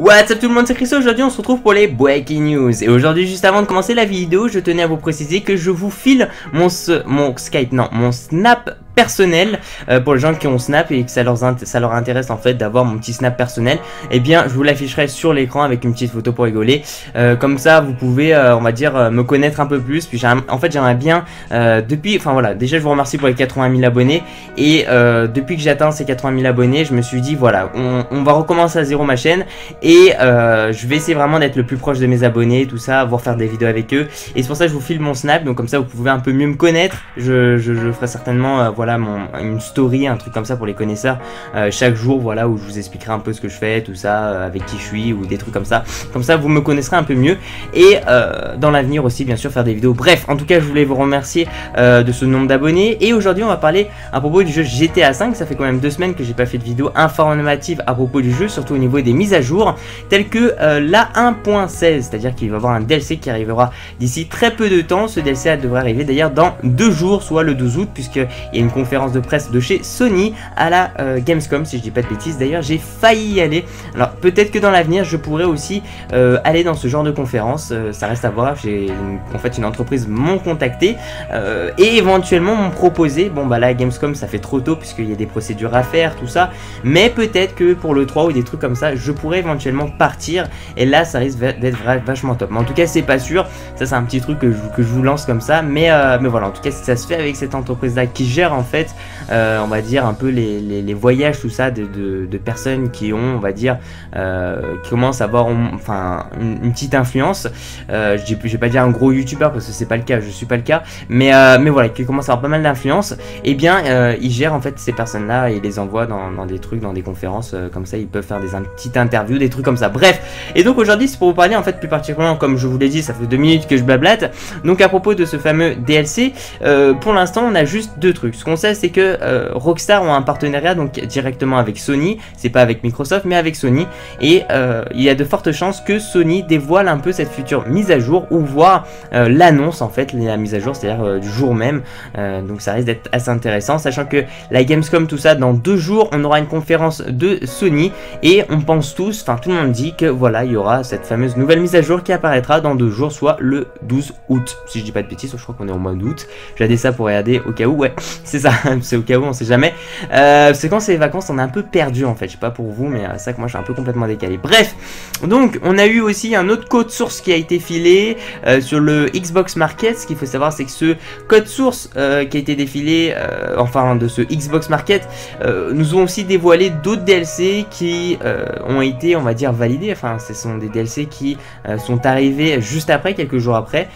What's up tout le monde, c'est Chris. Aujourd'hui on se retrouve pour les Breaking News. Et aujourd'hui, juste avant de commencer la vidéo, je tenais à vous préciser que je vous file mon Snap personnel pour les gens qui ont Snap et que ça leur intéresse en fait d'avoir mon petit Snap personnel. Et bien je vous l'afficherai sur l'écran avec une petite photo pour rigoler. Comme ça vous pouvez on va dire me connaître un peu plus. Puis en fait j'aimerais bien déjà je vous remercie pour les 80 000 abonnés. Et depuis que j'ai atteint ces 80 000 abonnés, je me suis dit voilà, on va recommencer à zéro ma chaîne. Et je vais essayer vraiment d'être le plus proche de mes abonnés, tout ça, voir faire des vidéos avec eux. Et c'est pour ça que je vous file mon Snap, donc comme ça vous pouvez un peu mieux me connaître. Je ferai certainement voilà une story, un truc comme ça pour les connaisseurs chaque jour, voilà, où je vous expliquerai un peu ce que je fais, tout ça, avec qui je suis ou des trucs comme ça. Comme ça vous me connaîtrez un peu mieux. Et dans l'avenir aussi bien sûr faire des vidéos. Bref, en tout cas je voulais vous remercier de ce nombre d'abonnés. Et aujourd'hui on va parler à propos du jeu GTA 5. Ça fait quand même 2 semaines que j'ai pas fait de vidéo informative à propos du jeu, surtout au niveau des mises à jour, telle que la 1.16, c'est-à-dire qu'il va y avoir un DLC qui arrivera d'ici très peu de temps. Ce DLC devrait arriver d'ailleurs dans 2 jours, soit le 12 août, puisqu'il y a une conférence de presse de chez Sony à la Gamescom, si je dis pas de bêtises. D'ailleurs j'ai failli y aller, alors peut-être que dans l'avenir je pourrais aussi aller dans ce genre de conférence, ça reste à voir. En fait une entreprise m'ont contacté et éventuellement m'ont proposé, bon bah la Gamescom ça fait trop tôt puisqu'il y a des procédures à faire, tout ça, mais peut-être que pour le 3 ou des trucs comme ça, je pourrais éventuellement partir et là ça risque d'être vachement top. Mais en tout cas c'est pas sûr, ça c'est un petit truc que je vous lance comme ça, mais voilà, en tout cas si ça se fait avec cette entreprise là qui gère en fait on va dire un peu les voyages, tout ça de personnes qui ont, on va dire qui commencent à avoir enfin une petite influence, je vais pas dire un gros youtubeur parce que c'est pas le cas, je suis pas le cas, mais voilà, qui commencent à avoir pas mal d'influence. Et bien ils gèrent en fait ces personnes là et les envoient dans des trucs, dans des conférences comme ça, ils peuvent faire des petites interviews, des trucs comme ça. Bref, et donc aujourd'hui c'est pour vous parler en fait plus particulièrement, comme je vous l'ai dit, ça fait 2 minutes que je blablate, donc à propos de ce fameux DLC. Pour l'instant on a juste 2 trucs. Ce qu'on sait c'est que Rockstar ont un partenariat donc directement avec Sony, c'est pas avec Microsoft mais avec Sony, et il y a de fortes chances que Sony dévoile un peu cette future mise à jour, ou voire l'annonce en fait, la mise à jour, c'est-à-dire du jour même. Donc ça risque d'être assez intéressant, sachant que la Gamescom, tout ça, dans 2 jours on aura une conférence de Sony et on pense tous, enfin tout le monde dit que voilà, il y aura cette fameuse nouvelle mise à jour qui apparaîtra dans 2 jours, soit le 12 août, si je dis pas de bêtises. Je crois qu'on est au mois d'août, j'ai dit ça pour regarder au cas où, ouais c'est ça, c'est au cas où, on sait jamais, c'est quand c'est les vacances on est un peu perdu en fait, je sais pas pour vous, mais c'est ça que moi je suis un peu complètement décalé. Bref, donc on a eu aussi un autre code source qui a été filé sur le Xbox Market. Ce qu'il faut savoir c'est que ce code source qui a été défilé, enfin de ce Xbox Market, nous ont aussi dévoilé d'autres DLC qui ont été, on va dire, validés. Enfin ce sont des DLC qui sont arrivés juste après, quelques jours après,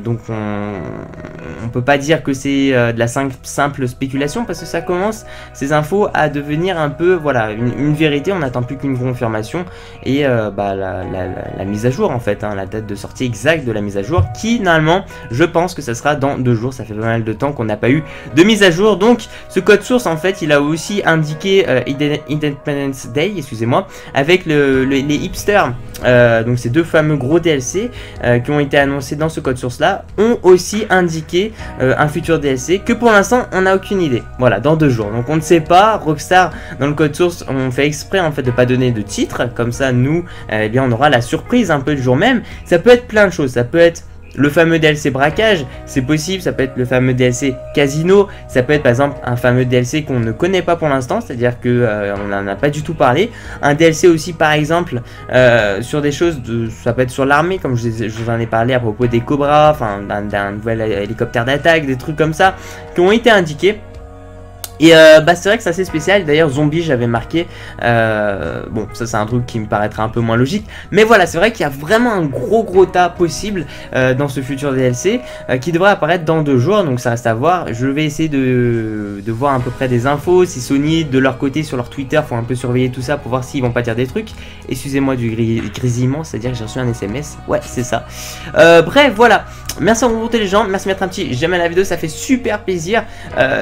donc on peut pas dire que c'est de la simple spéculation, parce que ça commence, ces infos, à devenir un peu, voilà, une vérité. On n'attend plus qu'une confirmation et la mise à jour en fait, la date de sortie exacte de la mise à jour, qui normalement je pense que ça sera dans 2 jours. Ça fait pas mal de temps qu'on n'a pas eu de mise à jour. Donc ce code source en fait il a aussi indiqué Independence Day, excusez-moi, avec les hipsters, donc ces 2 fameux gros DLC qui ont été annoncés dans ce code source là, ont aussi indiqué un futur DLC que pour l'instant on n'a aucune idée. Voilà, dans 2 jours, donc on ne sait pas. Rockstar dans le code source on fait exprès en fait de pas donner de titre, comme ça nous eh bien on aura la surprise un peu le jour même. Ça peut être plein de choses, ça peut être le fameux DLC braquage, c'est possible, ça peut être le fameux DLC casino, ça peut être par exemple un fameux DLC qu'on ne connaît pas pour l'instant, c'est-à-dire que on n'en a pas du tout parlé. Un DLC aussi par exemple sur des choses, ça peut être sur l'armée, comme je vous en ai parlé à propos des Cobras, enfin d'un nouvel hélicoptère d'attaque, des trucs comme ça qui ont été indiqués. Et c'est vrai que c'est assez spécial. D'ailleurs Zombie j'avais marqué, bon ça c'est un truc qui me paraîtra un peu moins logique, mais voilà, c'est vrai qu'il y a vraiment un gros tas possible dans ce futur DLC qui devrait apparaître dans 2 jours, donc ça reste à voir. Je vais essayer de voir à peu près des infos, si Sony de leur côté sur leur Twitter faut un peu surveiller tout ça pour voir s'ils vont pas dire des trucs. Excusez-moi du grésillement, c'est à dire que j'ai reçu un SMS, ouais c'est ça. Bref voilà, merci à vous les gens, merci de mettre un petit j'aime à la vidéo, ça fait super plaisir,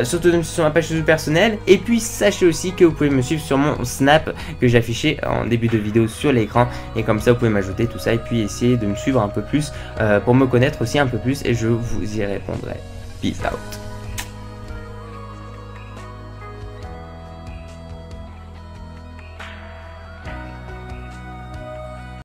surtout sur ma page personnel. Et puis sachez aussi que vous pouvez me suivre sur mon Snap que j'ai affiché en début de vidéo sur l'écran, et comme ça vous pouvez m'ajouter tout ça et puis essayer de me suivre un peu plus pour me connaître aussi un peu plus, et je vous y répondrai. Peace out.